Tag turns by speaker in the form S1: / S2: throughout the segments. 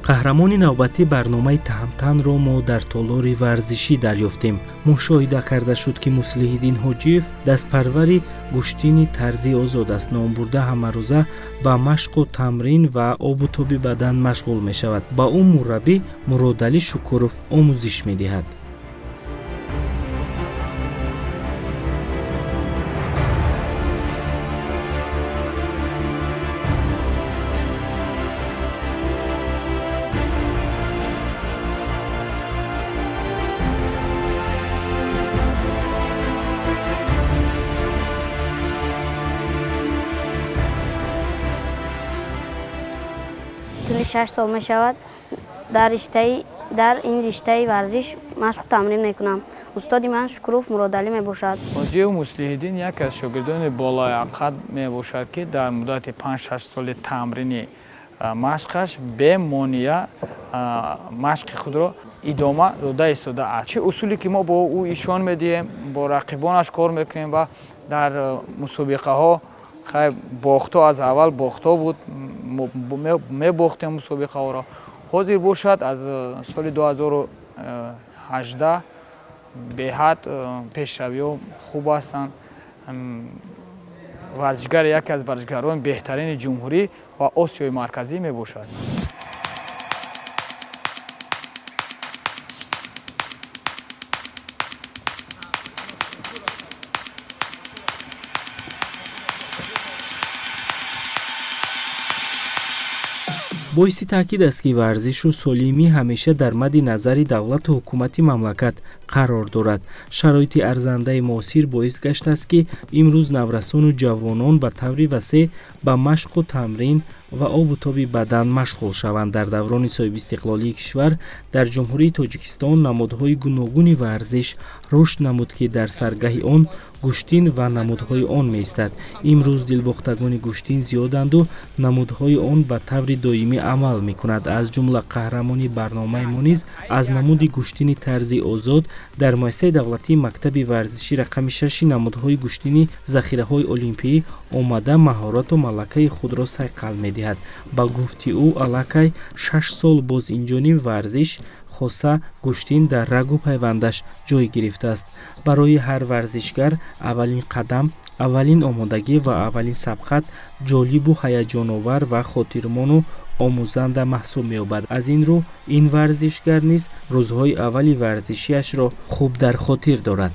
S1: қаҳрамони навбатӣ барномаи таҳмтанро мо дар толори варзишӣ дарёфтем. мушоҳида карда шуд ки муслиҳиддин ҳоҷиев дастпарвари гӯштини тарзи озод аст. ном бурда ҳамарӯза ба машқу тамрин ва обу тоби бадан машғул мешавад. ба ӯ мураббӣ Муродалӣ Шукуров омӯзиш медиҳад.
S2: طول 6 سال می شود در این رشته ورزش مشق تمرین میکنم. استاد من شکروف مرادعلی می باشد.
S3: حاجی مصلح‌الدین یک از شاگردان بالای قد می باشد که در مدت 5-6 سال تمرین مشقش به مانع مشق خود را ادامه داده ایستاده است. چه اصولی که ما با او ایشان میدیم، با رقیبانش کار میکنیم و در مسابقه ها خیلی باختا از اول باختا بود، می باختیم مسابقه ها را. حاضر باشد از سال 2018 به حد پیشروی خوب هستند. ورزشگر یکی از ورزشگران بهترین جمهوری و آسیای مرکزی می باشد.
S1: боиси таъкид аст ки варзишу солимӣ ҳамеша дар мадди назари давлату ҳукумати мамлакат қарор дорад. шароити арзандаи муосир боис гаштааст ки имрӯз наврасону ҷавонон ба таври васеъ ба машқу тамрин ва обу тоби бадан машғул шаванд. дар даврони соҳибистиқлолии кишвар дар ҷумҳурии Тоҷикистон намудҳои гуногуни варзиш рушд намуд ки дар саргаҳи он гӯштин ва намудҳои он меистад. имрӯз дилбохтагони гӯштин зиёданду намудҳои он ба таври доимӣ амал мекунад. аз ҷумла қаҳрамони барномаи мо низ аз намуди гӯштини тарзи озод дар муассисаи давлатии мактаби варзиши рақами 6 намудҳои гӯштини захираҳои олимпӣ омада маҳорату малакаи худро сайқал медиҳад. ба гуфти ӯ аллакай 6 сол боз инҷониб варзиш хоса гӯштин дар рагу пайвандаш ҷой гирифтааст. барои ҳар варзишгар аввалин қадам, аввалин омодагӣ ва аввалин сабқат ҷолибу ҳаяҷоновар ва хотирмону омӯзанда маҳсуб меёбад. аз ин рӯ ин варзишгар низ рӯзҳои аввали варзишиашро хуб дар хотир дорад.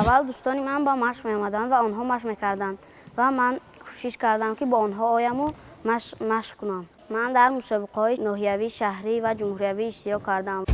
S2: اول دوستانی من با مشق می آمدند و آنها مشق میکردند و من کوشش کردم که با آنها آیم و مشق کنم. من در مسابقه‌های ناحیوی، شهری و جمهوریوی اشتراک کردم.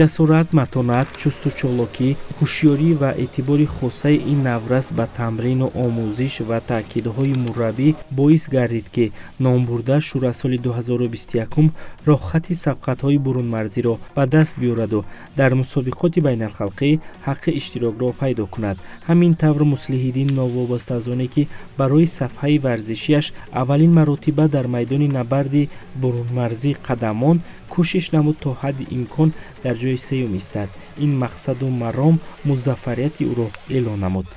S1: ҷасорат, матонат, чусту чолокӣ, ҳушёрӣ ва эътибори хосаи ин наврас ба тамрину омӯзиш ва таъкидҳои мураббӣ боис гардид ки номбурда шӯрасоли 2021 роҳхати сабқатҳои бурунмарзиро ба даст биёраду дар мусобиқоти байналхалқӣ ҳаққи иштирокро пайдо кунад. ҳамин тавр муслиҳиддин новобаста аз оне ки барои сафҳаи варзишиаш аввалин маротиба дар майдони набарди бурунмарзӣ қадамон кӯшиш намуд то ҳадди имкон дар ҷои сеюм истад. ин мақсаду маром музаффарияти ӯро эълон намуд.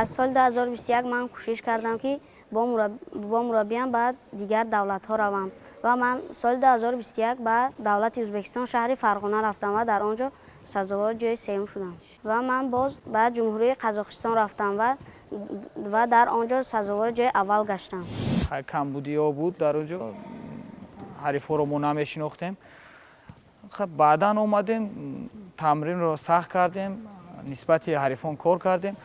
S2: аз соли 2021 ман кӯшиш кардам ки бо мураббиям ба дигар давлатҳо равам ва ман соли 2021 ба давлати ӯзбекистон шаҳри Фарғона рафтам ва дар он ҷо сазовори ҷои сеюм шудам ва ман боз ба ҷумҳурии Қазоқистон рафтам ва дар он ҷо сазовори ҷои аввал гаштам.
S3: камбудиё буд дар он ҷо, ҳарифҳоро мо намешинохтем. баъдан омадем, тамринро сахт кардем, нисбати ҳарифон кор кардем.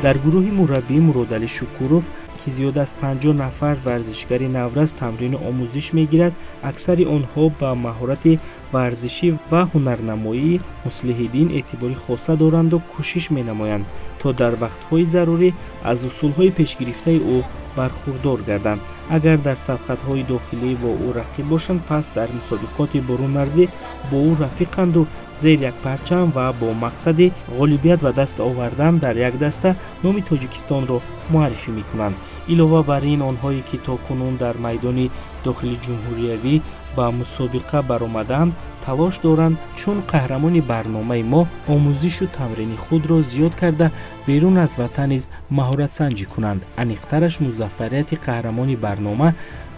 S1: дар гурӯҳи мураббии Муродалӣ Шукуров ки зиёда аз 50 нафар варзишгари Навраз тамрини омӯзиш мегирад, аксари онҳо ба маҳорати варзишӣ ва ҳунарнамоии Муслиҳиддин эътибори хоса доранду кӯшиш менамоянд, то дар вақтҳои зарурӣ аз усулҳои пешгирифтаи ӯ бархурдор гарданд. агар дар сабқатҳои дохилӣ бо ӯ рақиб бошанд, пас дар мусобиқоти барунмарзӣ бо ӯ рафиқанду зер як парчам ва бо мақсади ғолибият ба даст овардан дар як даста номи Тоҷикистонро муаррифӣ мекунанд. илова бар ин, онҳое ки токунун дар майдони дохили ҷумҳуриявӣ ба мусобиқа баромаданд, талош доранд чун қаҳрамони барномаи мо омӯзишу тамрини худро зиёд карда берун аз ватан низ маҳоратсанҷӣ кунанд. аниқтараш музаффарияти қаҳрамони барнома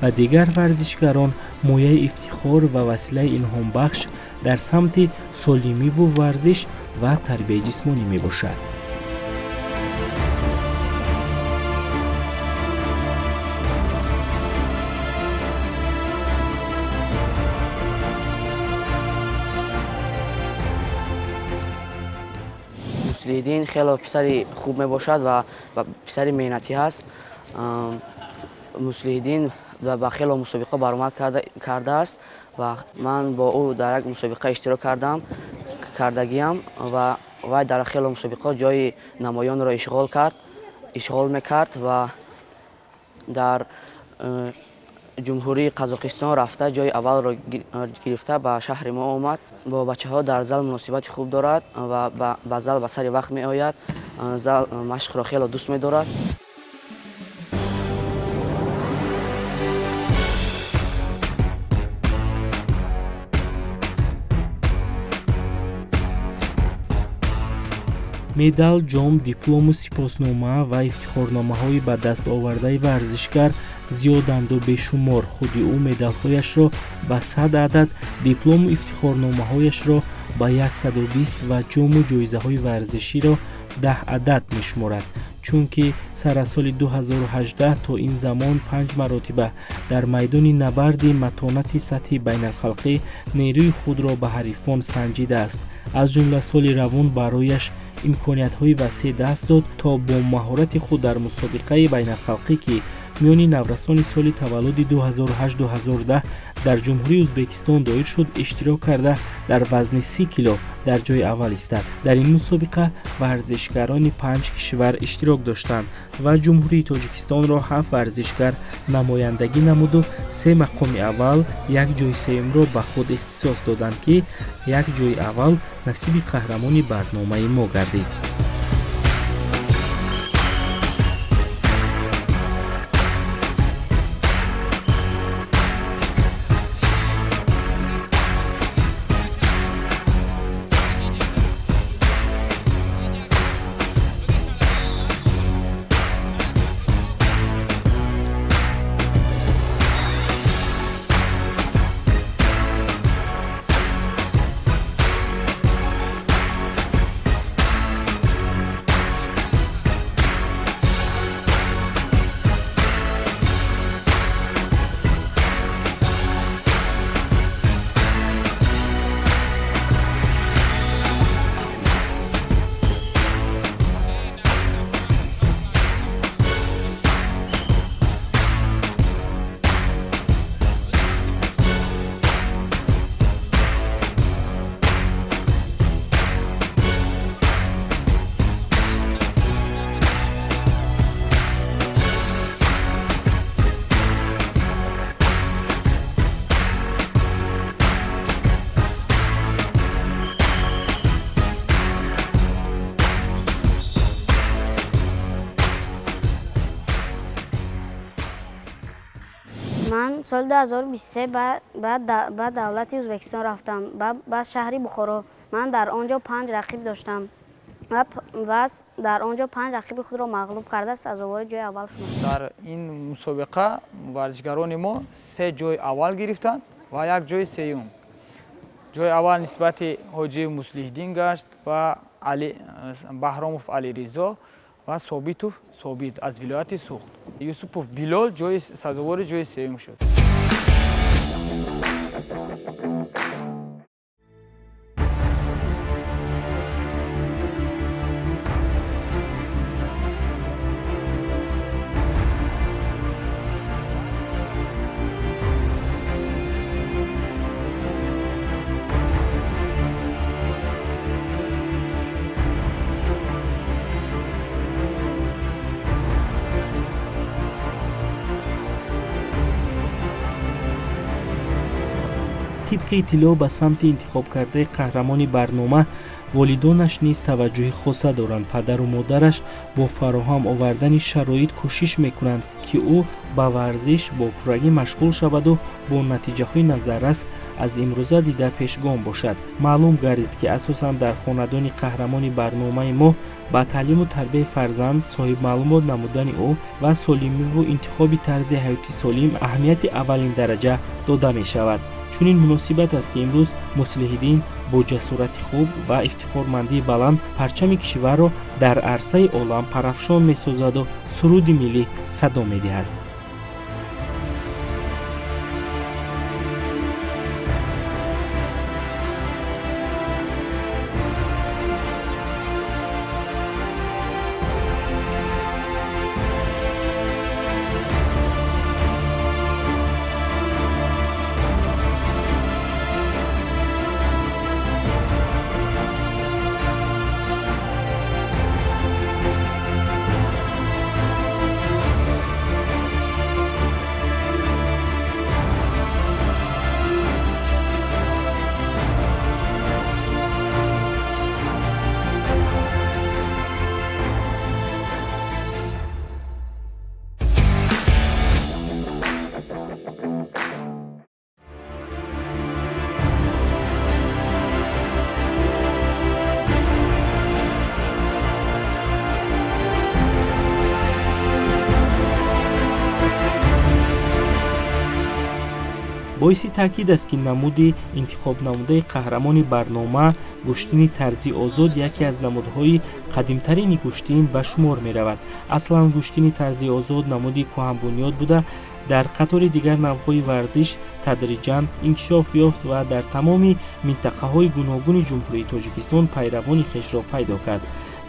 S1: ба дигар варзишгарон мояи ифтихор ва василаи илҳомбахш дар самти солимиву варзиш ва тарбияи ҷисмонӣ мебошад.
S4: Муслиҳиддин хело писари хуб мебошад ва писари меҳнатӣ ҳаст. Муслиҳиддин ба хело мусобиқа баромад кардааст ва ман бо ӯ дар як мусобиқа иштирок кардагиам ва вай дар хело мусобиқа ҷои намоёнро ишғол мекард ва дар ҷумҳурии Қазоқистон рафта ҷои аввалро гирифта ба шаҳри мо омад. Бо бачаҳо дар зал муносибати хуб дорад ва ба зал ба сари вақт меояд. Зал машқро хело дӯст медорад.
S1: медал, ҷом, диплому сипоснома ва ифтихорномаҳои ба даст овардаи варзишгар зиёданду бешумор. худи ӯ медалҳояшро ба 100 адад, диплому ифтихорномаҳояшро ба 120 ва ҷому ҷоизаҳои варзиширо 10 адад мешуморад. чунки сар аз соли 2018 то ин замон 5 маротиба дар майдони набарди матонати сатҳи байналхалқӣ нерӯи худро ба ҳарифон санҷидааст. аз ҷумла соли равон барояш имкониятҳои васеъ даст дод, то бо маҳорати худ дар мусобиқаи байналхалқӣ ки миёни наврасони соли таваллуди 2008-2010 дар ҷумҳурии Ӯзбекистон доир шуд, иштирок карда дар вазни 30 кило дар ҷои аввал истад. дар ин мусобиқа варзишгарони 5 кишвар иштирок доштанд ва ҷумҳурии Тоҷикистонро 7 варзишгар намояндагӣ намуду 3 мақоми аввал, 1 ҷои сеюмро ба худ ихтисос доданд ки 1 ҷои аввал насиби қаҳрамони барномаи мо гардид.
S2: سال 2023 بعد دولت ازبکستان رفتم بعد شهری بخارا. من در آنجا 5 رقیب داشتم و در آنجا 5 رقیب خود را مغلوب کرده سزاوار جای اول شدم.
S3: در این مسابقه ورزشکاران ما 3 جای اول گرفتند و 1 جای سوم. جای اول نسبت حاجی مصلح‌الدین گشت و بهراموف علیرضا و ثابتوف ثابت از ولایت سوخت. یوسفوف بلال جای سزاوار جای سوم شد.
S1: طبق اطلاع به سمت انتخاب کرده قهرمان برنامه والدانش نیز توجه خاصه دارند. پدر و مادرش با فراهم آوردن شرایط کوشش میکنند که او با ورزش با پورگی مشغول شود و با نتیجه های نظررس از امروزه دیده پیشگام باشد. معلوم گردید که اساساً در خاندان قهرمان برنامه ما با تعلیم و تربیت فرزند صاحب معلومات نمودن او و سالمی و انتخاب طرز حیاتی سالم اهمیت اولین درجه داده می شود. چنین مناسبت است که امروز مصلح‌الدین با جسارت خوب و افتخارمندی بلند پرچم کشور را در عرصه عالم پرافشان می‌سازد و سرود ملی صدا می‌دهد. باعث تاکید است که نمود انتخاب نموده قهرمان برنامه گوشتین طرزی آزاد یکی از نمودهای قدیمترین گوشتین به شمار می رود. اصلا گوشتین طرزی آزاد نمودی کهن بنیاد بوده در قطار دیگر نوع‌های ورزش تدریجاً انکشاف یافت و در تمام منطقه‌های گوناگون جمهوری تاجیکستان پیروان خویش را پیدا کرد.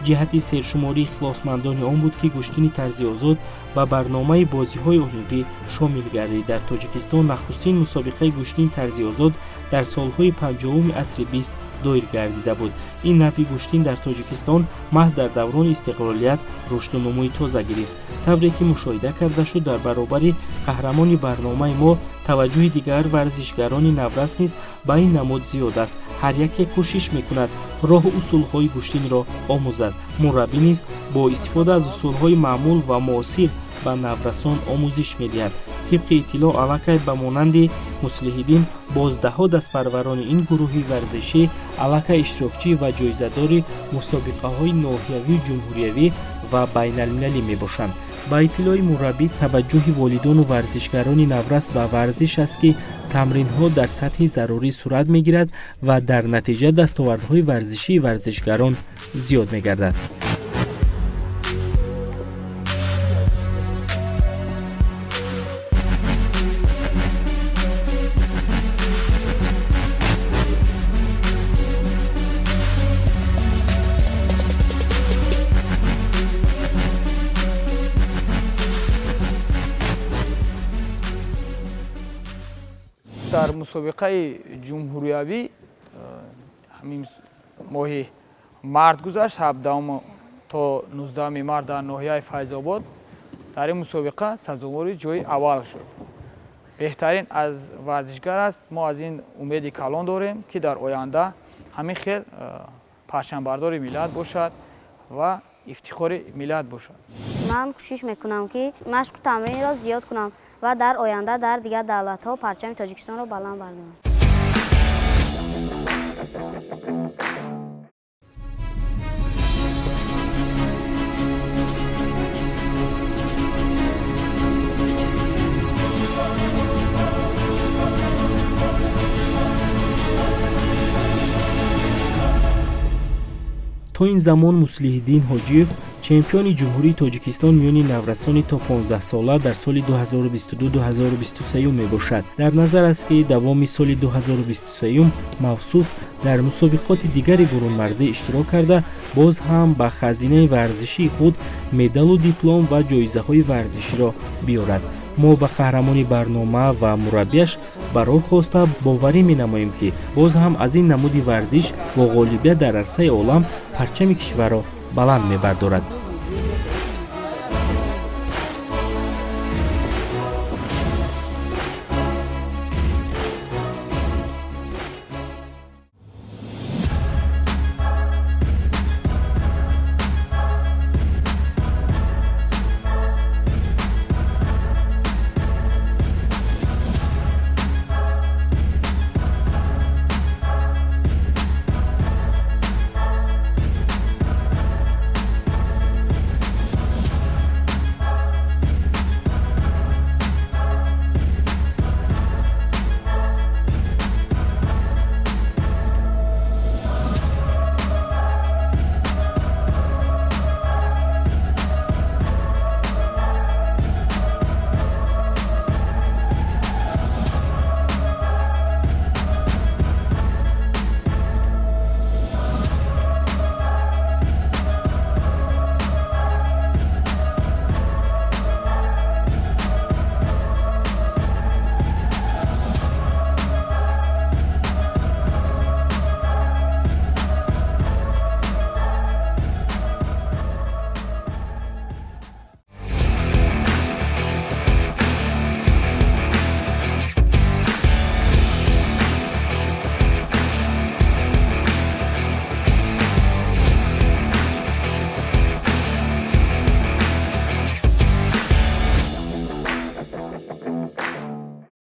S1: جهت سرشماری اخلاصمندانه آن بود که گوشتین طرزی آزاد به برنامه بازی‌های المپیک شامل گردید. در تاجیکستان نخستین مسابقه گوشتین طرزی آزاد در سالهای 50 عصر 20 دایر گردیده بود. این نوع گوشتین در تاجیکستان محض در دوران استقلالیت رشد و نموی تازه گرفت. طوری که مشاهده کرده شد در برابر قهرمان برنامه ما توجه دیگر ورزشگران نورس نیز به این نمود زیاد است. هر یک کوشش میکند راه و اصولهای گوشتین را آموزد. مربی نیز با استفاده از اصولهای معمول و معاصر به نورسان آموزش میدهد. طبق اطلاع علاقه به مانند مصلح‌الدین بازدهها دستپروران این گروهی ورزشی علاقه اشتراکچی و جایزه‌دار مسابقه‌های ناحیوی جمهوریوی و بین‌المللی میباشند. با اطلاع مربی توجه والدان و ورزشگران نورس به ورزش است که تمرین‌ها در سطح ضروری صورت می‌گیرد و در نتیجه دستاوردهای ورزشی ورزشگران زیاد می‌گردد.
S3: در مسابقه جمهوریوی همین ماه مارد گذشت 17 تا 19 مارد در ناحیه فیض‌آباد در این مسابقه سزاوار جای اول شد. بهترین از ورزشگر است. ما از این امید کلان داریم که در آینده همین خیل پرچمبردار ملت باشد و افتخار ملت باشد.
S2: من کوشش میکنم که مشق و تمرین را زیاد کنم و در آینده در دیگر دولت‌ها پرچم تاجیکستان را بلند بردارم.
S1: تا این زمان مصلیح‌الدین حاجیев چمپیون جمهوری تاجیکستان میان نورسان تا 15 ساله در سال 2022-2023 میباشد. در نظر است که دوام سال 2023 موصوف در مسابقات دیگر برون مرزی اشتراک کرده باز هم با خزینه ورزشی خود مدال و دیپلم و جایزه‌های ورزشی را بیارد. ما به قهرمانی برنامه و مربیش برای خواسته باوری می‌نماییم که باز هم از این نمود ورزش با غالبیت در عرصه عالم پرچم کشور را بلند می‌بردارد.